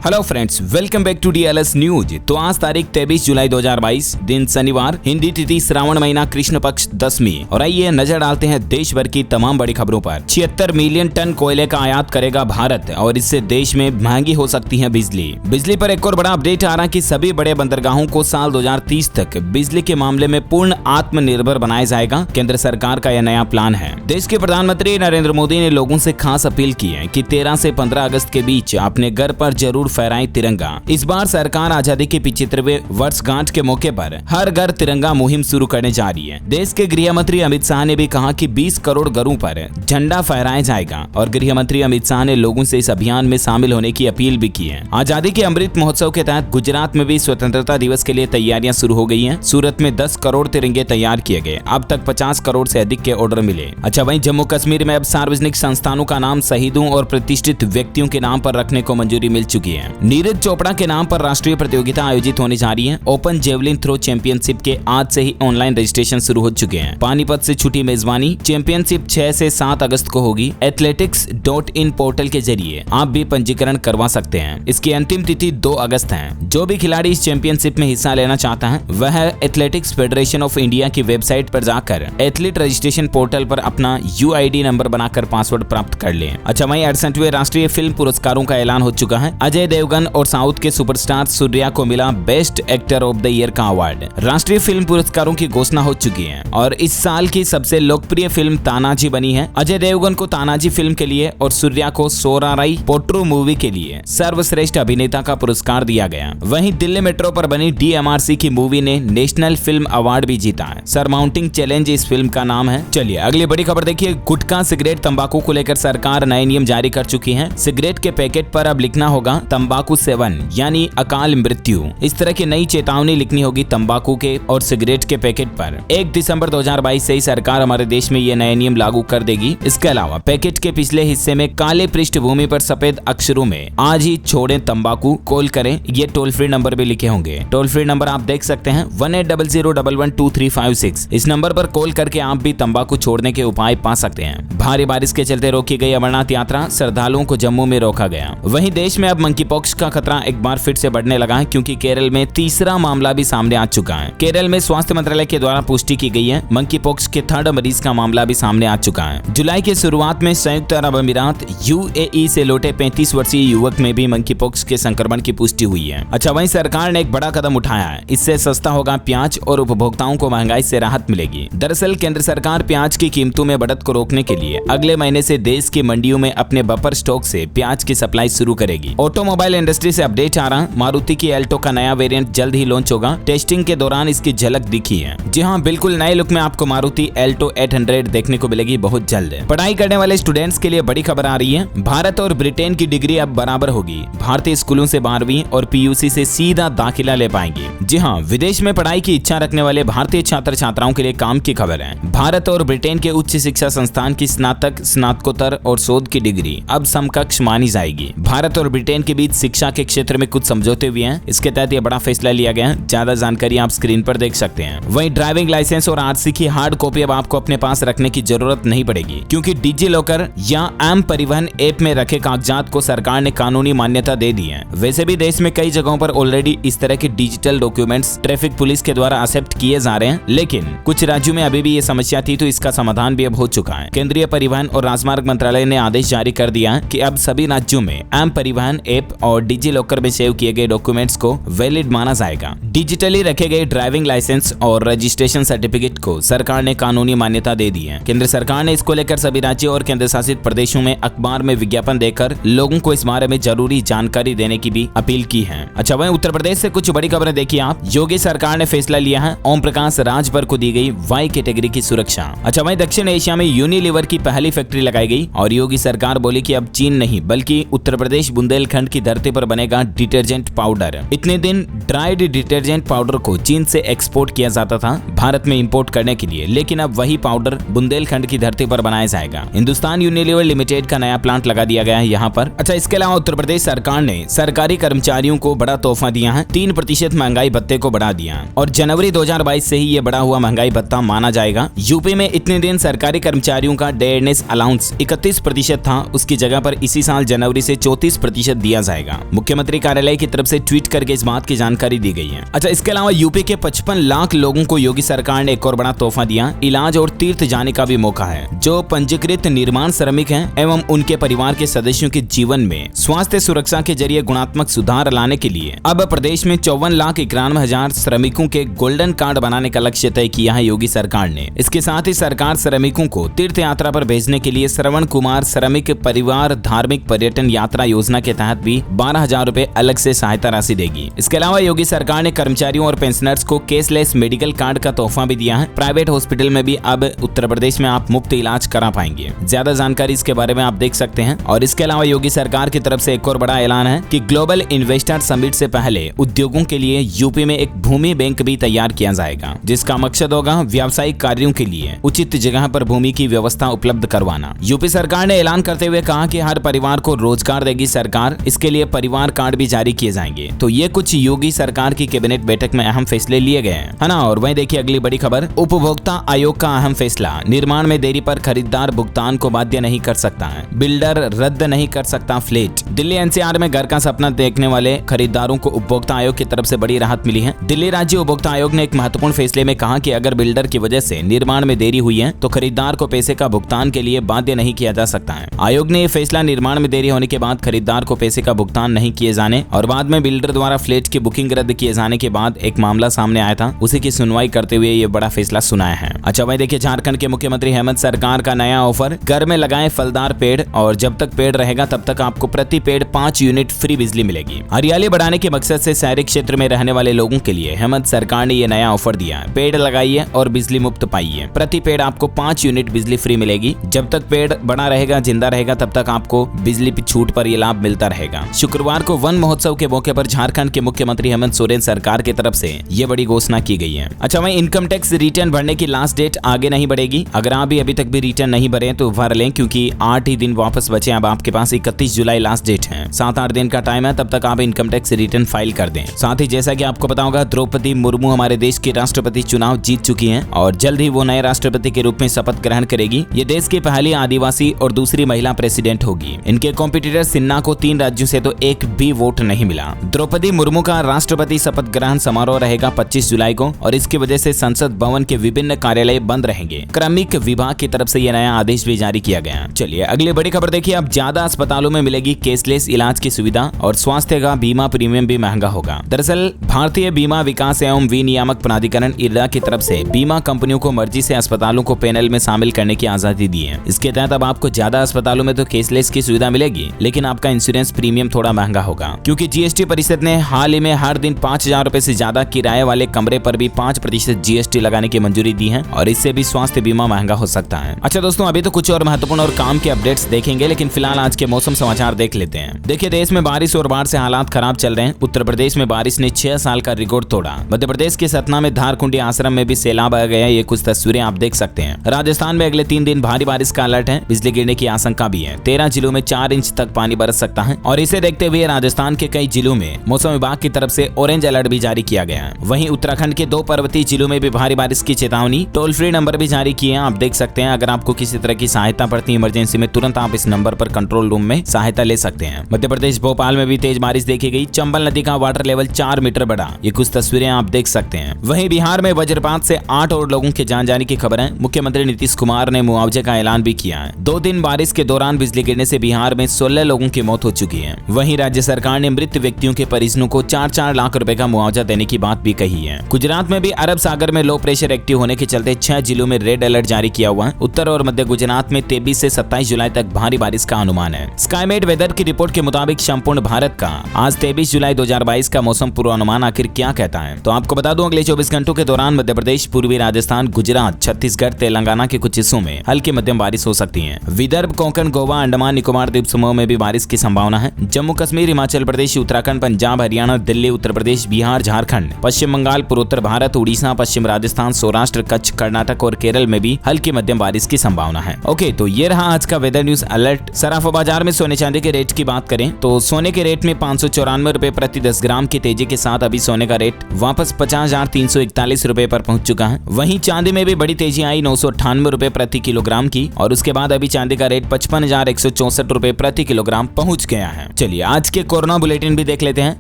Hello friends, welcome back to DLS news. तो आज तारीख 23 जुलाई 2022, दिन शनिवार, हिंदी तिथि श्रावण महीना कृष्ण पक्ष दशमी। और आइए नजर डालते हैं देश भर की तमाम बड़ी खबरों पर। 76 मिलियन टन कोयले का आयात करेगा भारत और इससे देश में महंगी हो सकती है बिजली पर एक और बड़ा अपडेट आ रहा है कि सभी बड़े बंदरगाहों को साल 2030 तक बिजली के मामले में पूर्ण आत्मनिर्भर बनाया जाएगा। केंद्र सरकार का यह नया प्लान है। देश के प्रधानमंत्री नरेंद्र मोदी ने लोगों से खास अपील की है कि 13 से 15 अगस्त के बीच अपने घर पर जरूर फहराएं तिरंगा। इस बार सरकार आजादी के 75वें वर्षगांठ के मौके पर हर घर तिरंगा मुहिम शुरू करने जा रही है। देश के गृह मंत्री अमित शाह ने भी कहा कि 20 करोड़ घरों पर झंडा फहराया जाएगा और गृह मंत्री अमित शाह ने लोगों से इस अभियान में शामिल होने की अपील भी की है। आजादी के अमृत महोत्सव के तहत गुजरात में भी स्वतंत्रता दिवस के लिए तैयारियां शुरू हो गई हैं। सूरत में 10 करोड़ तिरंगे तैयार किए गए। अब तक 50 करोड़ से अधिक के ऑर्डर मिले। अच्छा, वहीं जम्मू कश्मीर में अब सार्वजनिक संस्थानों का नाम शहीदों और प्रतिष्ठित व्यक्तियों के नाम पर रखने को मंजूरी मिल चुकी है। नीरज चोपड़ा के नाम पर राष्ट्रीय प्रतियोगिता आयोजित होने जा रही है। ओपन जेवलिन थ्रो चैंपियनशिप के आज से ही ऑनलाइन रजिस्ट्रेशन शुरू हो चुके हैं। पानीपत से छुटी मेजबानी। चैंपियनशिप 6 से 7 अगस्त को होगी। athletics.in पोर्टल के जरिए आप भी पंजीकरण करवा सकते हैं। इसकी अंतिम तिथि 2 अगस्त है। जो भी खिलाड़ी इस चैंपियनशिप में हिस्सा लेना चाहता है वह एथलेटिक्स फेडरेशन ऑफ इंडिया की वेबसाइट पर जाकर एथलीट रजिस्ट्रेशन पोर्टल पर अपना UID नंबर बनाकर पासवर्ड प्राप्त कर ले। अच्छा, वहीं 68वें राष्ट्रीय फिल्म पुरस्कारों का ऐलान हो चुका है। अजय देवगन और साउथ के सुपरस्टार सूर्या को मिला best actor of the year का अवार्ड। राष्ट्रीय फिल्म पुरस्कारों की घोषणा हो चुकी है और इस साल की सबसे लोकप्रिय फिल्म तानाजी बनी है। अजय देवगन को तानाजी फिल्म के लिए और सूर्या को सोराराई पोट्रू मूवी के लिए सर्वश्रेष्ठ अभिनेता का पुरस्कार दिया गया। वहीं दिल्ली मेट्रो पर बनी DMRC की मूवी ने नेशनल फिल्म अवार्ड भी जीता है। सरमाउंटिंग चैलेंज इस फिल्म का नाम है। चलिए अगली बड़ी खबर देखिए। गुटखा, सिगरेट, तंबाकू को लेकर सरकार नए नियम जारी कर चुकी है। सिगरेट के पैकेट पर अब लिखना होगा तंबाकू सेवन यानी अकाल मृत्यु। इस तरह की नई चेतावनी लिखनी होगी तंबाकू के और सिगरेट के पैकेट पर। 1 दिसंबर 2022 से ही सरकार हमारे देश में ये नए नियम लागू कर देगी। इसके अलावा पैकेट के पिछले हिस्से में काले पृष्ठभूमि पर सफेद अक्षरों में आज ही छोड़ें तंबाकू, कॉल करें। ये टोल फ्री नंबर भी लिखे होंगे। टोल फ्री नंबर आप देख सकते हैं 1800112356। इस नंबर पर कॉल करके आप भी तंबाकू छोड़ने के उपाय पा सकते हैं। भारी बारिश के चलते रोकी गई अमरनाथ यात्रा, श्रद्धालुओं को जम्मू में रोका गया। वहीं देश में अब मंकी पॉक्स का खतरा एक बार फिर से बढ़ने लगा है क्योंकि केरल में तीसरा मामला भी सामने आ चुका है। केरल में स्वास्थ्य मंत्रालय के द्वारा पुष्टि की गई है। मंकी पॉक्स के 3rd मरीज का मामला भी सामने आ चुका है। जुलाई के शुरुआत में संयुक्त अरब अमीरात UAE से लौटे 35 वर्षीय युवक में भी मंकी पॉक्स के संक्रमण की पुष्टि हुई है। अच्छा, वहीं सरकार ने एक बड़ा कदम उठाया है। इससे सस्ता होगा प्याज और उपभोक्ताओं को महंगाई से राहत मिलेगी। दरअसल केंद्र सरकार प्याज की कीमतों में बढ़त को रोकने के लिए अगले महीने से देश की मंडियों में अपने बफर स्टॉक से प्याज की सप्लाई शुरू करेगी। ऑटोमोबाइल इंडस्ट्री से अपडेट आ रहा, मारुति की एल्टो का नया वेरिएंट जल्द ही लॉन्च होगा। टेस्टिंग के दौरान इसकी झलक दिखी है। जी हाँ, बिल्कुल नए लुक में आपको मारुति एल्टो 800 देखने को मिलेगी बहुत जल्द। पढ़ाई करने वाले स्टूडेंट्स के लिए बड़ी खबर आ रही है। भारत और ब्रिटेन की डिग्री अब बराबर होगी। भारतीय स्कूलों से 12वीं और PUC से सीधा दाखिला ले पाएंगे। जी हाँ, विदेश में पढ़ाई की इच्छा रखने वाले भारतीय छात्र छात्राओं के लिए काम की खबर है। भारत और ब्रिटेन के उच्च शिक्षा संस्थान की स्नातक, स्नातकोत्तर और शोध की डिग्री अब समकक्ष मानी जाएगी। भारत और ब्रिटेन के बीच शिक्षा के क्षेत्र में कुछ समझौते हुए हैं। इसके तहत यह बड़ा फैसला लिया गया है। ज्यादा जानकारी आप स्क्रीन पर देख सकते हैं। वहीं ड्राइविंग लाइसेंस और RC की हार्ड कॉपी अब आपको अपने पास रखने की जरूरत नहीं पड़ेगी क्योंकि डिजी लॉकर या एम परिवहन ऐप में रखे कागजात को सरकार ने कानूनी मान्यता दे दी है। वैसे भी देश में कई जगहों पर ऑलरेडी इस तरह के डिजिटल डॉक्यूमेंट्स ट्रैफिक पुलिस के द्वारा एक्सेप्ट किए जा रहे हैं, लेकिन कुछ राज्यों में अभी भी ये समस्या थी, तो इसका समाधान भी अब हो चुका है। केंद्रीय परिवहन और राजमार्ग मंत्रालय ने आदेश जारी कर दिया है कि अब सभी राज्यों में एम परिवहन ऐप और डिजी लॉकर में सेव किए गए डॉक्यूमेंट्स को वैलिड माना जाएगा। डिजिटली रखे गए ड्राइविंग लाइसेंस और रजिस्ट्रेशन सर्टिफिकेट को सरकार ने कानूनी मान्यता दे दी है। केंद्र सरकार ने इसको लेकर सभी राज्यों और केंद्र शासित प्रदेशों में अखबार में विज्ञापन देकर लोगों को इस बारे में जरूरी जानकारी देने की भी अपील की है। अच्छा, वहीं उत्तर प्रदेश से कुछ बड़ी खबरें देखिए आप। योगी सरकार ने फैसला लिया है। ओम प्रकाश राजभर को दी गई Y कैटेगरी की सुरक्षा। अच्छा, वहीं दक्षिण एशिया में यूनिलीवर की पहली फैक्ट्री लगाई गई और योगी सरकार बोली कि अब चीन नहीं बल्कि उत्तर प्रदेश बुंदेलखंड की धरती पर बनेगा डिटर्जेंट पाउडर। इतने दिन ड्राइड डिटर्जेंट पाउडर को चीन से एक्सपोर्ट किया जाता था भारत में इंपोर्ट करने के लिए, लेकिन अब वही पाउडर बुंदेलखंड की धरती पर बनाया जाएगा। हिंदुस्तान यूनिलीवर लिमिटेड का नया प्लांट लगा दिया गया है यहाँ पर। अच्छा, इसके अलावा उत्तर प्रदेश सरकार ने सरकारी कर्मचारियों को बड़ा तोहफा दिया है। 3% महंगाई भत्ते को बढ़ा दिया और जनवरी 2022 से ही ये बढ़ा हुआ महंगाई भत्ता माना जाएगा। यूपी में इतने दिन सरकारी कर्मचारियों का डेयरनेस अलाउंस 31% था, उसकी जगह पर इसी साल जनवरी से 34% दिया जाएगा। मुख्यमंत्री कार्यालय की तरफ से ट्वीट करके इस बात की जानकारी दी गई है। अच्छा, इसके अलावा यूपी के 55 लाख लोगों को योगी सरकार ने एक और बड़ा तोहफा दिया। इलाज और तीर्थ जाने का भी मौका है। जो पंजीकृत निर्माण श्रमिक हैं एवं उनके परिवार के सदस्यों के जीवन में स्वास्थ्य सुरक्षा के जरिए गुणात्मक सुधार लाने के लिए अब प्रदेश में 54,91,000 श्रमिकों के गोल्डन कार्ड बनाने का लक्ष्य तय किया है योगी सरकार ने। इसके साथ ही सरकार श्रमिकों को तीर्थ यात्रा पर भेजने के लिए श्रवण कुमार श्रमिक परिवार धार्मिक पर्यटन यात्रा योजना के तहत भी 12,000 रुपए अलग से सहायता राशि देगी। इसके अलावा योगी सरकार ने कर्मचारियों और पेंशनर्स को कैशलेस मेडिकल कार्ड का तोहफा भी दिया है। प्राइवेट हॉस्पिटल में भी अब उत्तर प्रदेश में आप मुफ्त इलाज करा पाएंगे। ज्यादा जानकारी इसके बारे में आप देख सकते हैं। और इसके अलावा योगी सरकार की तरफ से एक और बड़ा ऐलान है कि ग्लोबल इन्वेस्टर समिट से पहले उद्योगों के लिए यूपी में एक भूमि बैंक भी तैयार किया जाएगा, जिसका मकसद होगा व्यावसायिक कार्यों के लिए उचित जगह पर भूमि की व्यवस्था उपलब्ध करवाना। यूपी सरकार ने ऐलान करते हुए कहा कि हर परिवार को रोजगार देगी सरकार, इसके लिए परिवार कार्ड भी जारी किए जाएंगे। तो ये कुछ योगी सरकार की कैबिनेट बैठक में अहम फैसले लिए गए हैं, है ना। और वहीं देखिए अगली बड़ी खबर, उपभोक्ता आयोग का अहम फैसला, निर्माण में देरी पर खरीदार भुगतान को बाध्य नहीं कर सकता है, बिल्डर रद्द नहीं कर सकता फ्लैट। दिल्ली एनसीआर में घर का सपना देखने वाले खरीदारों को उपभोक्ता आयोग की तरफ से बड़ी राहत मिली है। दिल्ली राज्य उपभोक्ता आयोग ने एक महत्वपूर्ण फैसले में कहा कि अगर बिल्डर की वजह से निर्माण में देरी हुई है तो खरीदार को पैसे का भुगतान के लिए बाध्य नहीं किया जा सकता है। आयोग ने यह फैसला निर्माण में देरी होने के बाद खरीदार को पैसे का भुगतान नहीं किए जाने और बाद में बिल्डर द्वारा फ्लैट की बुकिंग रद्द किए जाने के बाद एक मामला सामने आया था, उसी की सुनवाई करते हुए ये बड़ा फैसला सुनाया है। अच्छा भाई देखिए, झारखंड के मुख्यमंत्री हेमंत सरकार का नया ऑफर, घर में लगाएं फलदार पेड़ और जब तक पेड़ रहेगा तब तक आपको प्रति पेड़ 5 यूनिट फ्री बिजली मिलेगी। हरियाली बढ़ाने के मकसद से शहरी क्षेत्र में रहने वाले लोगों के लिए हेमंत सरकार ने ये नया ऑफर दिया है। पेड़ लगाइए और बिजली मुफ्त पाइए। प्रति पेड़ आपको 5 यूनिट बिजली फ्री मिलेगी। जब तक पेड़ बड़ा रहेगा, जिंदा रहेगा, तब तक आपको बिजली की छूट पर यह लाभ मिलता रहेगा। शुक्रवार को वन महोत्सव के मौके पर झारखंड के मुख्यमंत्री हेमंत सोरेन सरकार की तरफ से ये बड़ी घोषणा की गई है। अच्छा वहीं इनकम टैक्स रिटर्न भरने की लास्ट डेट आगे नहीं बढ़ेगी। अगर आप भी अभी तक भी रिटर्न नहीं भरे तो भर लें, क्योंकि 8 ही दिन वापस बचे। अब आपके पास 31 जुलाई लास्ट डेट है। 7-8 दिन का टाइम है, तब तक आप इनकम टैक्स रिटर्न फाइल कर दें। साथ ही जैसा कि आपको पता होगा, द्रौपदी मुर्मू हमारे देश की राष्ट्रपति चुनाव जीत चुकी हैं और जल्द ही वो नए राष्ट्रपति के रूप में शपथ ग्रहण करेगी। ये देश की पहली आदिवासी और दूसरी महिला प्रेसिडेंट होगी। इनके कॉम्पिटिटर सिन्हा को 3 राज्यों से तो एक भी वोट नहीं मिला। द्रौपदी मुर्मू का राष्ट्रपति शपथ ग्रहण समारोह रहेगा 25 जुलाई को और इसकी वजह से संसद भवन के विभिन्न कार्यालय बंद रहेंगे। क्रमिक विभाग की तरफ से यह नया आदेश भी जारी किया गया। चलिए अगली बड़ी खबर देखिए, अब ज्यादा अस्पतालों में मिलेगी कैशलेस इलाज की सुविधा और स्वास्थ्य का बीमा प्रीमियम भी महंगा होगा। दरअसल भारतीय बीमा विकास एवं विनियामक प्राधिकरण इरडा की तरफ से बीमा कंपनियों को मर्जी से अस्पतालों को पैनल में शामिल करने की आजादी दी है। इसके तहत अब आपको ज्यादा अस्पतालों में तो कैशलेस की सुविधा मिलेगी, लेकिन आपका इंश्योरेंस प्रीमियम थोड़ा महंगा होगा, क्योंकि जीएसटी परिषद ने हाल ही में हर दिन 5,000 रुपए से ज्यादा किराए वाले कमरे पर भी 5% जीएसटी लगाने की मंजूरी दी है और इससे भी स्वास्थ्य बीमा महंगा हो सकता है। अच्छा दोस्तों, अभी तो कुछ और महत्वपूर्ण और काम के अपडेट्स देखेंगे, लेकिन फिलहाल आज के मौसम समाचार देख लेते हैं। देखिए, देश में बारिश और बाढ़ से हालात खराब चल रहे हैं। उत्तर प्रदेश में बारिश ने 6 साल का रिकॉर्ड तोड़ा। मध्य प्रदेश के सतना में धारकुंडी आश्रम में भी सैलाब आ गया। ये कुछ तस्वीरें आप देख सकते हैं। राजस्थान में अगले 3 दिन भारी बारिश का अलर्ट है। बिजली गिरने की आशंका भी है। 13 जिलों में 4 इंच तक पानी बरस सकता है और इसे देखते हुए राजस्थान के कई जिलों में मौसम विभाग की तरफ से ऑरेंज अलर्ट भी जारी किया गया है। वहीं उत्तराखंड के 2 पर्वतीय जिलों में भी भारी बारिश की चेतावनी, टोल फ्री नंबर भी जारी किए हैं। आप देख सकते हैं, अगर आपको किसी तरह की सहायता पड़ती है इमरजेंसी में, तुरंत आप इस नंबर पर कंट्रोल रूम में सहायता ले सकते हैं। मध्य प्रदेश भोपाल में भी तेज बारिश देखी गई। चंबल नदी का वाटर लेवल 4 मीटर बढ़ा। ये कुछ तस्वीरें आप देख सकते हैं। वहीं बिहार में वज्रपात से 8 और लोगों के जान जाने की खबर है। मुख्यमंत्री नीतीश कुमार ने मुआवजे का ऐलान भी किया है। 2 दिन बारिश के दौरान बिजली गिरने से बिहार में 16 लोगों की मौत हो चुकी है। वहीं राज्य सरकार ने मृत व्यक्तियों के परिजनों को 4-4 लाख रुपए का मुआवजा देने की बात भी कही है। गुजरात में भी अरब सागर में लो प्रेशर एक्टिव होने के चलते 6 जिलों में रेड अलर्ट जारी किया हुआ है। उत्तर और मध्य गुजरात में 23 से 27 जुलाई तक भारी बारिश का अनुमान है। स्काईमेट वेदर की रिपोर्ट के मुताबिक संपूर्ण भारत का आज 23 जुलाई 2022 का मौसम पूर्वानुमान आखिर क्या कहता है, तो आपको बता दूं, अगले 24 घंटों के दौरान मध्य प्रदेश, पूर्वी राजस्थान, गुजरात, छत्तीसगढ़, तेलंगाना के कुछ हिस्सों में हल्की मध्यम बारिश हो सकती है। विदर्भ, कोंकण, गोवा, अंडमान निकोबार द्वीप समूह में भी बारिश की संभावना है। जम्मू कश्मीर, हिमाचल प्रदेश, उत्तराखंड, पंजाब, हरियाणा, दिल्ली, उत्तर प्रदेश, बिहार, झारखंड, पश्चिम बंगाल, पूर्वोत्तर भारत, उड़ीसा, पश्चिम राजस्थान, सौराष्ट्र, कच्छ, कर्नाटक और केरल में भी हल्की मध्यम बारिश की संभावना है। ओके, तो ये रहा आज का वेदर न्यूज अलर्ट। सराफा बाजार में सोने चांदी के रेट की बात करें तो सोने के रेट में 594 रुपए प्रति 10 ग्राम की तेजी के साथ अभी सोने का रेट वापस 50,341 रुपए पर पहुंच चुका है। वहीं चांदी में भी बड़ी तेजी आई 998 रुपए प्रति किलोग्राम की और उसके बाद अभी चांदी का रेट 55,164 रुपए प्रति किलोग्राम पहुंच गया है। चलिए आज के कोरोना बुलेटिन भी देख लेते हैं।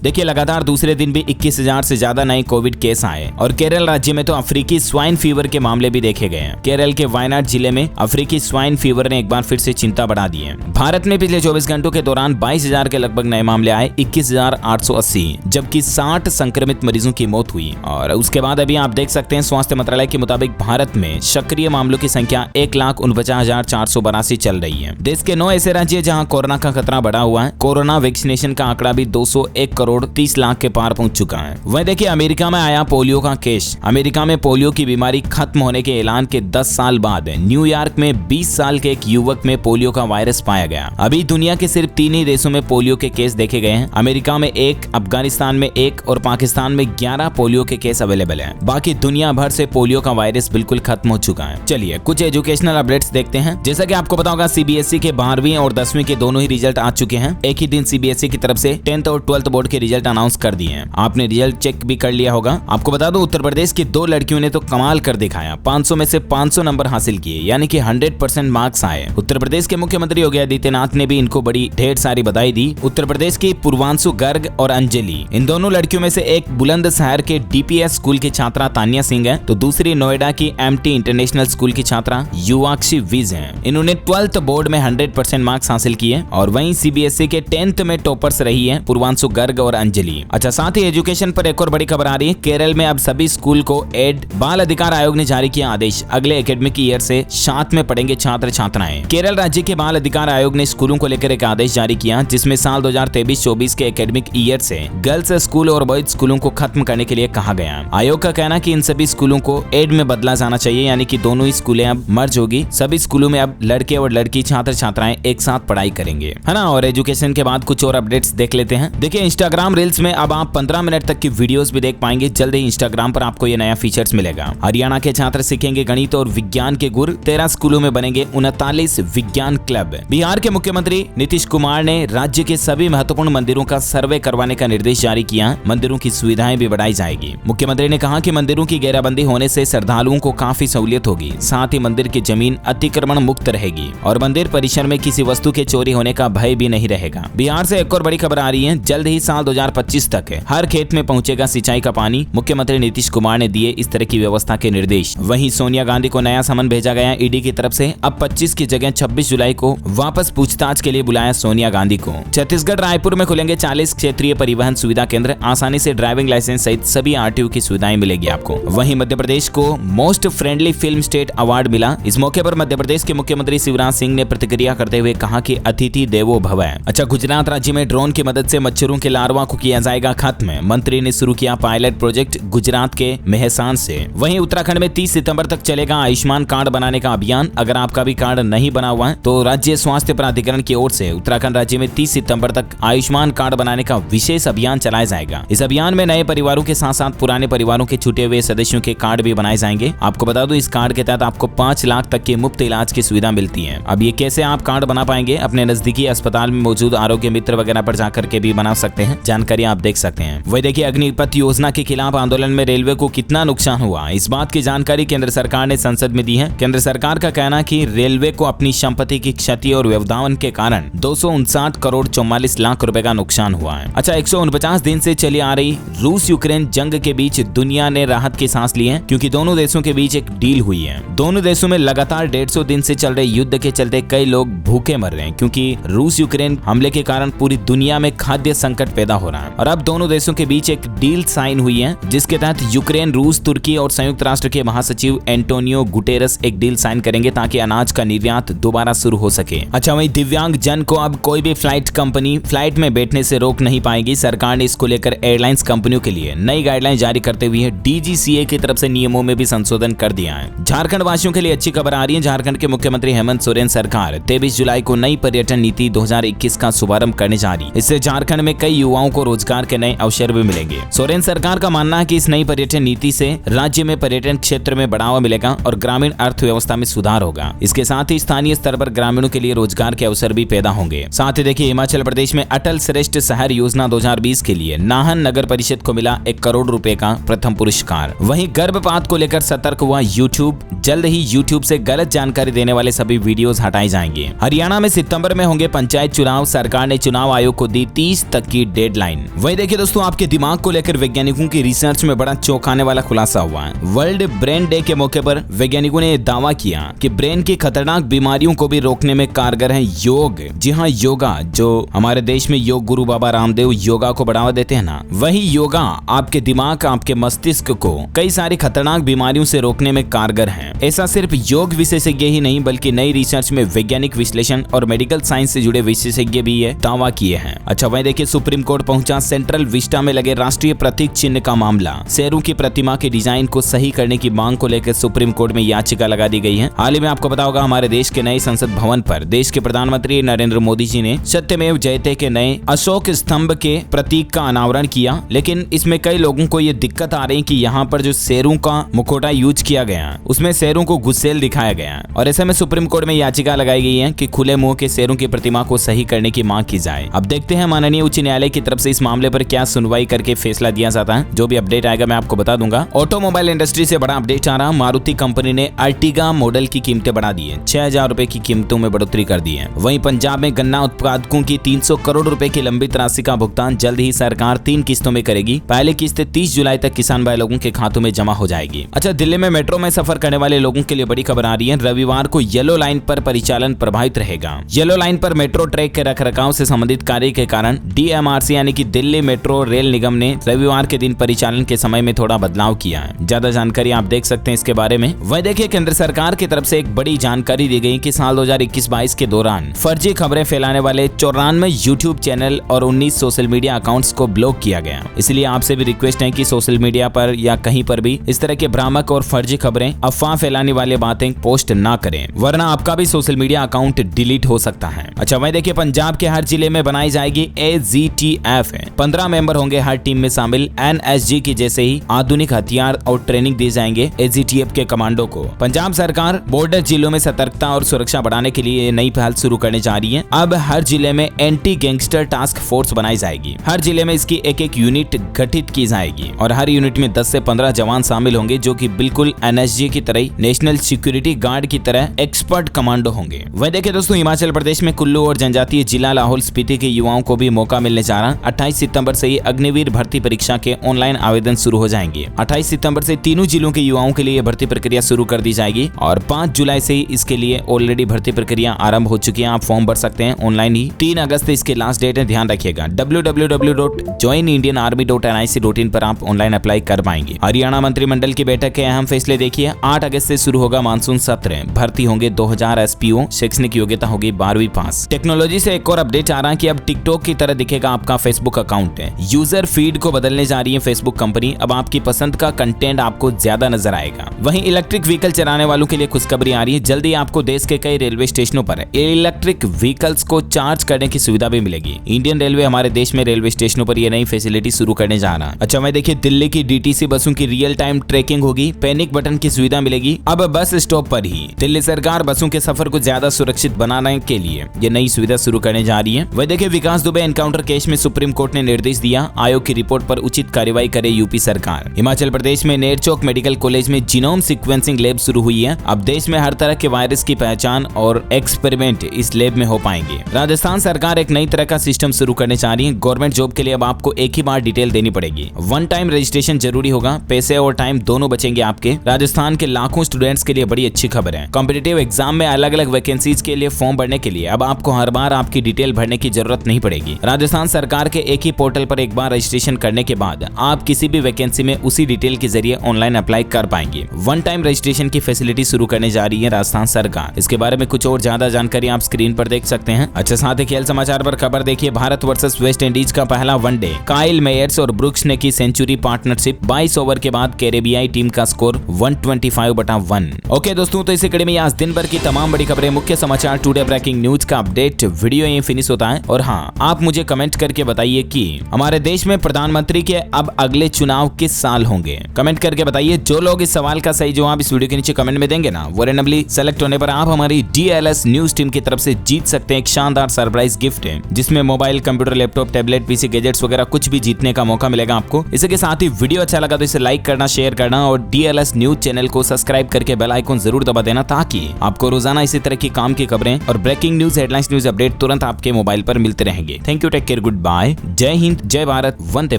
देखिए लगातार दूसरे दिन भी 21,000 से ज्यादा नए कोविड केस आए और केरल राज्य में तो अफ्रीकी स्वाइन फीवर के मामले भी देखे गए हैं। केरल के वायनाड जिले में अफ्रीकी स्वाइन फीवर ने एक बार फिर से चिंता बढ़ा दी है। भारत में पिछले 24 घंटों के दौरान 22,000 के लगभग नए मामले आए, 21,880, जबकि 60 संक्रमित मरीजों की मौत हुई। और उसके बाद अभी आप देख सकते हैं स्वास्थ्य मंत्रालय के मुताबिक भारत में सक्रिय मामलों की संख्या 1,49,482 चल रही है। देश के 9 ऐसे राज्य जहां कोरोना का खतरा बढ़ा हुआ है। कोरोना वैक्सीनेशन का आंकड़ा भी 201 करोड़ 30 लाख के पार पहुंच चुका है। वहीं देखिए अमेरिका में आया पोलियो का केस। अमेरिका में पोलियो की बीमारी खत्म होने के ऐलान के 10 साल बाद न्यूयॉर्क में 20 साल के एक युवक में पोलियो का वायरस पाया गया। अभी दुनिया के सिर्फ 3 ही देशों में पोलियो के केस देखे गए हैं। अमेरिका में 1, अफगानिस्तान में 1 और पाकिस्तान में 11 पोलियो के केस अवेलेबल हैं। बाकी दुनिया भर से पोलियो का वायरस बिल्कुल खत्म हो चुका है। चलिए कुछ एजुकेशनल अपडेट्स देखते हैं। जैसा कि आपको पता होगा सीबीएसई के 12वीं और 10वीं के दोनों ही रिजल्ट आ चुके हैं। एक ही दिन सीबीएसई की तरफ से 10th और 12th बोर्ड के रिजल्ट अनाउंस कर दिए हैं। आपने रिजल्ट चेक भी कर लिया होगा। आपको बता दो उत्तर प्रदेश की 2 लड़कियों ने तो कमाल कर दिखाया। 500 में से 500 नंबर हासिल किए, यानी कि 100% मार्क्स आए। उत्तर प्रदेश के मुख्यमंत्री योगी आदित्यनाथ ने भी इनको बड़ी ढेर सारी बधाई दी। उत्तर प्रदेश की पूर्वांशु गर्ग और अंजलि, इन दोनों लड़कियों में से एक बुलंदशहर के डीपीएस स्कूल की छात्रा तानिया सिंह है, तो दूसरी नोएडा की एमटी इंटरनेशनल स्कूल की छात्रा युवाक्षी विज है। इन्होंने 12th बोर्ड में 100% मार्क्स हासिल किए। और वहीं सीबीएसई के 10th में टॉपर्स रही है पूर्वांशु गर्ग और अंजलि। अच्छा, साथ ही एजुकेशन पर एक और बड़ी खबर आ रही है। केरल में अब सभी स्कूल को एड बाल अधिकार आयोग ने जारी किया आदेश। अगले एकेडमिक ईयर से 7 में पढ़ेंगे छात्र छात्राएं। केरल राज्य के बाल अधिकार आयोग ने स्कूलों को लेकर एक आदेश जारी किया, जिसमें साल 2023-24 के एकेडमिक ईयर से गर्ल्स स्कूल और बॉयज स्कूलों को खत्म करने के लिए कहा गया। आयोग का कहना कि इन सभी स्कूलों को एड में बदला जाना चाहिए, यानी कि दोनों ही स्कूलें अब मर्ज होगी। सभी स्कूलों में अब लड़के और लड़की छात्र छात्राएं एक साथ पढ़ाई करेंगे, है ना। और एजुकेशन के बाद कुछ और अपडेट्स देख लेते हैं। देखिए इंस्टाग्राम रील्स में अब आप 15 मिनट तक की वीडियोस भी देख पाएंगे। जल्द ही इंस्टाग्राम पर आपको ये नया फीचर्स मिलेगा। हरियाणा के छात्र सीखेंगे गणित और विज्ञान के गुर। 13 स्कूलों में बनेंगे 39 विज्ञान क्लब। बिहार के मुख्यमंत्री नीतीश कुमार ने राज्य के सभी महत्वपूर्ण मंदिरों का सर्वे करवाने का निर्देश जारी किया। मंदिरों की सुविधाएं भी बढ़ाई जाएगी। मुख्यमंत्री ने कहा कि मंदिरों की घेराबंदी होने से श्रद्धालुओं को काफी सहूलियत होगी। साथ ही मंदिर की जमीन अतिक्रमण मुक्त रहेगी और मंदिर परिसर में किसी वस्तु के चोरी होने का भय भी नहीं रहेगा। बिहार से एक और बड़ी खबर आ रही है। जल्द ही साल 2025 तक हर खेत में पहुंचेगा सिंचाई का पानी। मुख्यमंत्री नीतीश कुमार ने दिए इस तरह की व्यवस्था के निर्देश। वहीं सोनिया गांधी को नया समन भेजा गया ईडी की तरफ से। अब 25 की जगह 26 जुलाई को वापस पूछताछ के लिए बुलाया सोनिया गांधी को। छत्तीसगढ़ रायपुर में खुलेंगे 40 क्षेत्रीय परिवहन सुविधा केंद्र। आसानी से ड्राइविंग लाइसेंस सहित सभी आरटीओ की सुविधाएं मिलेगी आपको। वहीं मध्य प्रदेश को most friendly film state award मिला। इस मौके पर मध्य प्रदेश के मुख्यमंत्री शिवराज सिंह ने प्रतिक्रिया करते हुए कहा कि अतिथि देवो भव। अच्छा, गुजरात राज्य में ड्रोन की मदद से मच्छरों के लार्वा को किया जाएगा खत्म। मंत्री ने शुरू किया पायलट प्रोजेक्ट गुजरात के मेहसान से। वहीं उत्तराखंड में 30 सितंबर तक चलेगा आयुष्मान कार्ड बनाने का अभियान। अगर आपका भी कार्ड नहीं बना हुआ है तो राज्य स्वास्थ्य प्राधिकरण की ओर से उत्तराखंड राज्य में 30 सितंबर तक आयुष्मान कार्ड बनाने का विशेष अभियान चलाया जाएगा। इस अभियान में नए परिवारों के साथ साथ पुराने परिवारों के छूटे हुए सदस्यों के कार्ड भी बनाए जाएंगे। आपको बता दूं इस कार्ड के तहत आपको 5 लाख तक की मुफ्त इलाज की सुविधा मिलती है। अब ये कैसे आप कार्ड बना पाएंगे? अपने नजदीकी अस्पताल में मौजूद आरोग्य मित्र वगैरह पर जाकर के भी बना सकते हैं। जानकारी आप देख सकते हैं। वही देखिए अग्निपथ योजना के खिलाफ आंदोलन में रेलवे को कितना नुकसान हुआ, इस बात की जानकारी केंद्र सरकार ने संसद में दी है। केंद्र सरकार का कहना है कि रेलवे को अपनी संपत्ति की क्षति और व्यवधान के कारण 259 करोड़ 44 लाख रुपए का नुकसान हुआ है। अच्छा, 149 दिन से चली आ रही रूस यूक्रेन जंग के बीच दुनिया ने राहत की सांस ली है, क्योंकि दोनों देशों के बीच एक डील हुई है। दोनों देशों में लगातार 150 दिन से चल रहे युद्ध के चलते कई लोग भूखे मर रहे हैं, क्योंकि रूस यूक्रेन हमले के कारण पूरी दुनिया में खाद्य संकट पैदा हो रहा है। और अब दोनों देशों के बीच एक डील साइन हुई है, जिसके तहत यूक्रेन, रूस, तुर्की और संयुक्त राष्ट्र के महासचिव एंटोनियो गुटेरस एक डील साइन करेंगे ताकि अनाज का निर्यात दोबारा शुरू हो सके। अच्छा, वहीं दिव्यांग जन को अब कोई भी फ्लाइट कंपनी फ्लाइट में बैठने से रोक नहीं पाएगी। सरकार ने इसको लेकर एयरलाइंस कंपनियों के लिए नई गाइडलाइन जारी करते हुए डीजीसीए की तरफ से नियमों में भी संशोधन कर दिया है। झारखंड वासियों के लिए अच्छी खबर आ रही है। झारखंड के मुख्यमंत्री हेमंत सोरेन सरकार 23 जुलाई को नई पर्यटन नीति 2021 का शुभारंभ करने जा रही है। इससे झारखंड में कई युवाओं को रोजगार के नए अवसर भी मिलेंगे। सोरेन सरकार का मानना है कि इस नई पर्यटन नीति से राज्य में पर्यटन क्षेत्र में बढ़ावा मिलेगा और ग्रामीण अर्थव्यवस्था में सुधार होगा। इसके साथ ही स्थानीय स्तर पर ग्रामीणों के लिए रोजगार के अवसर भी पैदा होंगे। साथ ही देखिए हिमाचल प्रदेश में अटल श्रेष्ठ शहर योजना 2020 के लिए नाहन नगर परिषद को मिला 1 करोड़ रुपए का प्रथम पुरस्कार। वहीं गर्भपात को लेकर सतर्क हुआ यूट्यूब। जल्द ही यूट्यूब से गलत जानकारी देने वाले सभी वीडियोस हटाए जाएंगे। हरियाणा में सितंबर में होंगे पंचायत चुनाव। सरकार सरकार ने चुनाव आयोग को दी 30 तक की डेडलाइन। वही देखिए दोस्तों, आपके दिमाग को लेकर वैज्ञानिकों की रिसर्च में बड़ा चौंकाने वाला खुलासा हुआ है। वर्ल्ड ब्रेन डे के मौके पर वैज्ञानिकों ने दावा किया कि ब्रेन की खतरनाक बीमारियों को भी रोकने में कारगर है योग। जी हाँ, योगा। जो हमारे देश में योग गुरु बाबा रामदेव योगा को बढ़ावा देते हैं ना, वही योगा आपके दिमाग, आपके मस्तिष्क को कई सारी खतरनाक बीमारियों से रोकने में कारगर है। ऐसा सिर्फ योग विशेषज्ञ ही नहीं बल्कि नई रिसर्च में वैज्ञानिक विश्लेषण और मेडिकल साइंस से जुड़े विशेषज्ञ भी ये दावा किए हैं। अच्छा, वही देखिए, सुप्रीम कोर्ट पहुंचा सेंट्रल विस्टा में लगे राष्ट्रीय प्रतीक चिन्ह का मामला। शेरों की प्रतिमा के डिजाइन को सही करने की मांग को लेकर सुप्रीम कोर्ट में याचिका लगा दी गई है। हाल ही में आपको पता होगा, हमारे देश के नए संसद भवन पर देश के प्रधानमंत्री नरेंद्र मोदी जी ने सत्यमेव जयते के नए अशोक स्तंभ के प्रतीक का अनावरण किया, लेकिन इसमें कई लोगों को ये दिक्कत आ रही है कि यहाँ पर जो शेरों का मुखौटा यूज किया गया उसमें शेरों को गुस्सेल दिखाया गया और ऐसे में सुप्रीम कोर्ट में याचिका लगाई गई है कि खुले मुंह के शेरों की प्रतिमा को सही करने की मांग की जाए। अब देखते हैं माननीय उच्च न्यायालय की तरफ से इस मामले पर क्या सुनवाई करके फैसला दिया जाता है। जो भी अपडेट आएगा मैं आपको बता दूंगा। ऑटोमोबाइल इंडस्ट्री से बड़ा अपडेट आ रहा, मारुति कंपनी ने अर्टिगा मॉडल की कीमतें बढ़ा दी है। 6,000 रुपए की कीमतों में बढ़ोतरी कर दी है। वहीं पंजाब में गन्ना उत्पादकों की 300 करोड़ रुपए की लंबित राशि का भुगतान जल्द ही सरकार 3 किस्तों में करेगी। पहली किस्त 30 जुलाई तक किसान भाई लोगों के खातों में जमा हो जाएगी। अच्छा, दिल्ली में मेट्रो में सफर करने वाले लोगों के लिए बड़ी खबर आ रही है। रविवार को येलो लाइन पर परिचालन प्रभावित रहेगा। येलो लाइन पर मेट्रो ट्रैक के रखरखाव से संबंधित कार्य के कारण DMRC यानी कि दिल्ली मेट्रो रेल निगम ने रविवार के दिन परिचालन के समय में थोड़ा बदलाव किया है। ज्यादा जानकारी आप देख सकते हैं इसके बारे में। वह देखिए, केंद्र सरकार की तरफ से एक बड़ी जानकारी दी गई कि साल 2021-22 के दौरान फर्जी खबरें फैलाने वाले 94 यूट्यूब चैनल और 19 सोशल मीडिया अकाउंट्स को ब्लॉक किया गया। इसलिए आपसे भी रिक्वेस्ट है कि सोशल मीडिया पर या कहीं पर भी इस तरह के भ्रामक और फर्जी खबरें, अफवाह फैलाने वाली बातें पोस्ट ना करें, वरना आपका भी सोशल मीडिया अकाउंट डिलीट हो सकता है। अच्छा, वही देखिए, पंजाब के हर जिले में बनाई जाएगी AGTF। 15 मेंबर होंगे हर टीम में शामिल। NSG की जैसे ही आधुनिक हथियार और ट्रेनिंग दिए जाएंगे AGTF के कमांडो को। पंजाब सरकार बॉर्डर जिलों में सतर्कता और सुरक्षा बढ़ाने के लिए नई पहल शुरू करने जा रही है। अब हर जिले में एंटी गैंगस्टर टास्क फोर्स बनाई जाएगी। हर जिले में इसकी एक यूनिट गठित की जाएगी और हर यूनिट में 10 से 15 जवान शामिल होंगे जो कि बिल्कुल NSG की तरह नेशनल सिक्योरिटी गार्ड की तरह एक्सपर्ट कमांडो होंगे। वह देखिए दोस्तों, हिमाचल प्रदेश में कुल्लू और जनजातीय जिला लाहौल स्पीति के युवाओं को भी मौका मिलने जा रहा। 28 सितंबर से ही अग्निवीर भर्ती परीक्षा के ऑनलाइन आवेदन शुरू हो जाएंगे। 28 सितंबर से तीनों जिलों के युवाओं के लिए भर्ती प्रक्रिया शुरू कर दी जाएगी और 5 जुलाई से ही इसके लिए ऑलरेडी भर्ती प्रक्रिया आरंभ हो चुकी है। आप फॉर्म भर सकते हैं ऑनलाइन ही। 3 अगस्त इसके लास्ट डेट है, ध्यान रखिएगा। www.joinindianarmy.nic.in पर आप ऑनलाइन अप्लाई कर पाएंगे। हरियाणा मंत्रिमंडल की बैठक के अहम फैसले देखिए। 8 अगस्त से शुरू होगा मानसून सत्र। भर्ती होंगे 2000 SPO। शैक्षणिक योग्यता होगी 12वीं पास। टेक्नोलॉजी से एक और अपडेट आ रहा है कि अब टिकटॉक की तरह दिखेगा आपका फेसबुक अकाउंट है। यूजर फीड को बदलने जा रही है फेसबुक कंपनी। अब आपकी पसंद का कंटेंट आपको ज्यादा नजर आएगा। वहीं इलेक्ट्रिक व्हीकल चलाने वालों के लिए खुशखबरी आ रही है। जल्दी आपको देश के कई रेलवे स्टेशनों पर इलेक्ट्रिक व्हीकल्स को चार्ज करने की सुविधा भी मिलेगी। इंडियन रेलवे हमारे देश में रेलवे स्टेशनों पर यह नई फैसिलिटी शुरू करने जा रहा है। अच्छा, मैं देखिए, दिल्ली की DTC बसों की रियल टाइम ट्रैकिंग होगी। पैनिक बटन की सुविधा मिलेगी अब बस स्टॉप पर ही। दिल्ली सरकार बसों के सफर को ज्यादा सुरक्षित बनाने के लिए ये नई सुविधा शुरू करने जा रही है। वह देखिए, विकास दुबे एनकाउंटर केस में सुप्रीम कोर्ट ने निर्देश दिया, आयोग की रिपोर्ट पर उचित कार्रवाई करे यूपी सरकार। हिमाचल प्रदेश में नेरचौक मेडिकल कॉलेज में जीनोम सीक्वेंसिंग लैब शुरू हुई है। अब देश में हर तरह के वायरस की पहचान और एक्सपेरिमेंट इस लैब में हो पाएंगे। राजस्थान सरकार एक नई तरह का सिस्टम शुरू करने जा रही है। गवर्नमेंट जॉब के लिए अब आपको एक ही बार डिटेल देनी पड़ेगी। 1 टाइम रजिस्ट्रेशन जरूरी होगा। पैसे और टाइम दोनों बचेंगे आपके। राजस्थान के लाखों स्टूडेंट्स के लिए बड़ी अच्छी खबर है। कॉम्पिटिटिव एग्जाम में अलग अलग वैकेंसीज के लिए फॉर्म भरने के लिए अब आपको हर बार आपकी डिटेल भरने की जरूरत नहीं पड़ेगी। राजस्थान सरकार के एक ही पोर्टल पर एक बार रजिस्ट्रेशन करने के बाद आप किसी भी वैकेंसी में उसी डिटेल के जरिए ऑनलाइन अप्लाई कर पाएंगे। 1 टाइम रजिस्ट्रेशन की फैसिलिटी शुरू करने जा रही है राजस्थान सरकार। इसके बारे में कुछ और ज्यादा जानकारी आप स्क्रीन पर देख सकते हैं। अच्छा, साथ ही खेल समाचार पर खबर देखिए। भारत वर्सेस वेस्ट इंडीज का पहला वनडे। काइल मेयर्स और ब्रुक्स ने की सेंचुरी पार्टनरशिप। 22 ओवर के बाद कैरेबियाई टीम का स्कोर 125/1। ओके दोस्तों, तो इसी कड़ी में आज दिन भर की तमाम बड़ी खबरें, मुख्य समाचार, टुडे ब्रेकिंग न्यूज का अपडेट वीडियो ये फिनिश होता है। और हाँ, आप मुझे कमेंट करके बताइए कि हमारे देश में प्रधानमंत्री के अब अगले चुनाव किस साल होंगे। कमेंट करके बताइए। जो लोग इस सवाल का सही जवाब इस वीडियो के नीचे कमेंट में देंगे ना, वो रैंडमली सेलेक्ट होने पर आप हमारी DLS न्यूज टीम की तरफ से जीत सकते हैं एक शानदार सरप्राइज गिफ्ट है, जिसमें mobile, computer, laptop, tablet, PC gadgets वगैरह कुछ भी जीतने का मौका मिलेगा आपको। इसी के साथ ही वीडियो अच्छा लगा तो इसे लाइक करना, शेयर करना और DLS न्यूज चैनल को सब्सक्राइब करके बेल आइकन जरूर दबा देना, ताकि आपको रोजाना इसी तरह की काम की खबरें और breaking news, headlines, news update तुरंत आपके आपके मोबाइल पर मिलते रहेंगे। Thank you, take care, goodbye, जय हिंद, जय भारत, वंदे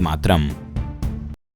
मातरम।